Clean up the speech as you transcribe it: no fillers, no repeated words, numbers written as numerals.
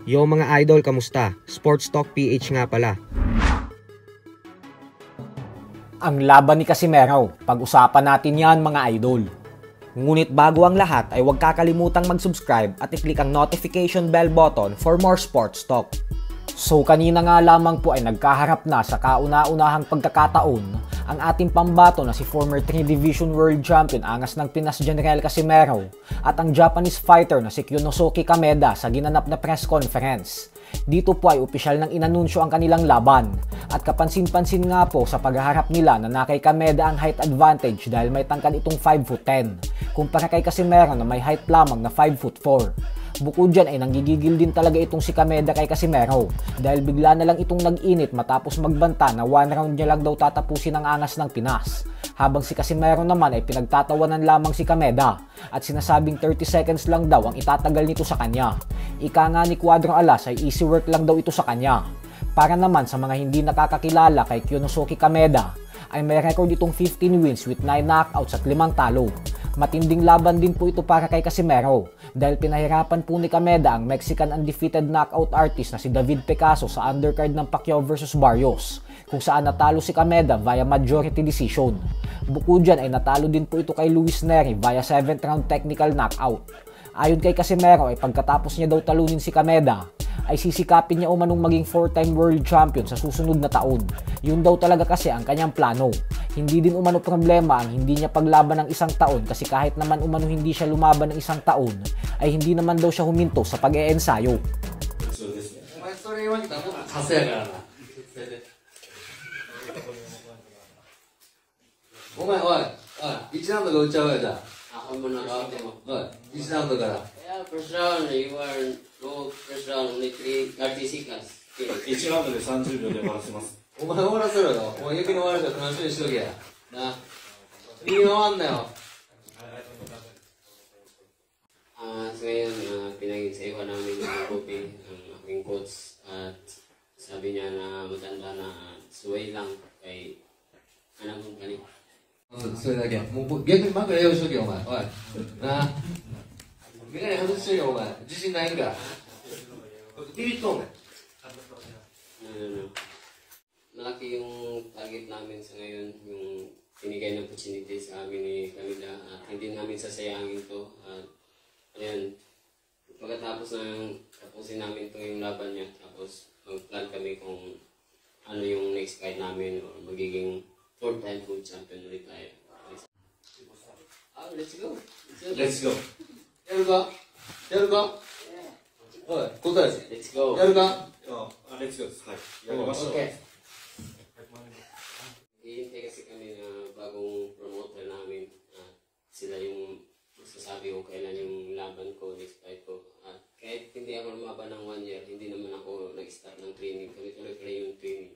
Yo mga idol, kamusta? Sports Talk PH nga pala. Ang laban ni Casimero, pag-usapan natin yan mga idol. Ngunit bago ang lahat ay huwag kakalimutang mag-subscribe at i-click ang notification bell button for more sports talk. So kanina nga lamang po ay nagkaharap na sa kauna-unahang pagkakataon ang ating pambato na si former 3 Division World Champion angas ng Pinas General Casimero at ang Japanese fighter na si Kyonosuke Kameda sa ginanap na press conference. Dito po ay opisyal nang inanunsyo ang kanilang laban at kapansin-pansin nga po sa paghaharap nila na kay Kameda ang height advantage dahil may tangkad itong 5'10" kumpara kay Casimero na may height lamang na 5'4". Bukod dyan ay nanggigigil din talaga itong si Kameda kay Casimero dahil bigla na lang itong nag-init matapos magbanta na 1 round niya lang daw tatapusin ang angas ng Pinas. Habang si Casimero naman ay pinagtatawanan lamang si Kameda at sinasabing 30 seconds lang daw ang itatagal nito sa kanya. Ika nga ni Cuadro Alas ay easy work lang daw ito sa kanya. Para naman sa mga hindi nakakakilala kay Kyonosuke Kameda ay may record itong 15 wins with 9 knockouts at 5 talo. Matinding laban din po ito para kay Casimero dahil pinahirapan po ni Kameda ang Mexican undefeated knockout artist na si David Picasso sa undercard ng Pacquiao vs Barrios kung saan natalo si Kameda via majority decision. Bukod dyan ay natalo din po ito kay Luis Neri via 7th round technical knockout. Ayon kay Casimero ay pagkatapos niya daw talunin si Kameda ay sisikapin niya umanong maging 4-time world champion sa susunod na taon. Yun daw talaga kasi ang kanyang plano. Hindi din umano problema ang hindi niya paglaban ng isang taon kasi kahit naman umano hindi siya lumaban ng isang taon ay hindi naman daw siya huminto sa pag-e-ensayo. First round, you are low first round, only 30 seconds. 1ラウンドで30秒で終わらせます。お前終わらせろよ。もう逆に終わるから楽しみにしとけや。な。いい終わんなよ。So ngayon, pinag-isawa namin yung Bobby, ang aking coach, at sabi niya na matanda na suway lang kay anak kong kanina. それだけ。もう逆に枕用意しとけよ、お前。おい。な。メガネ外しとけよ、お前。自信ないんか。ビビっとんねん。Malaki yung target namin sa ngayon, yung pinigay ng opportunity sa amin ni Kameda at hindi namin sasayangin to. At ayan, pagkatapos ng tapusin namin to yung laban niya, tapos mag-plan kami kung ano yung next fight namin o magiging 4-time world champion ulit tayo. Let's go! Let's go! やるか？やるか？おい、答え。Let's go! やるか？レッツゴーです。はい。やりましょう。Hihintay kasi kami na bagong promoter namin. Sila yung magsasabi kung kailan yung laban ko, next fight ko. Kahit hindi ako lumaban ng 1 year, hindi naman ako nag-start ng training. Tuloy-tuloy yung training.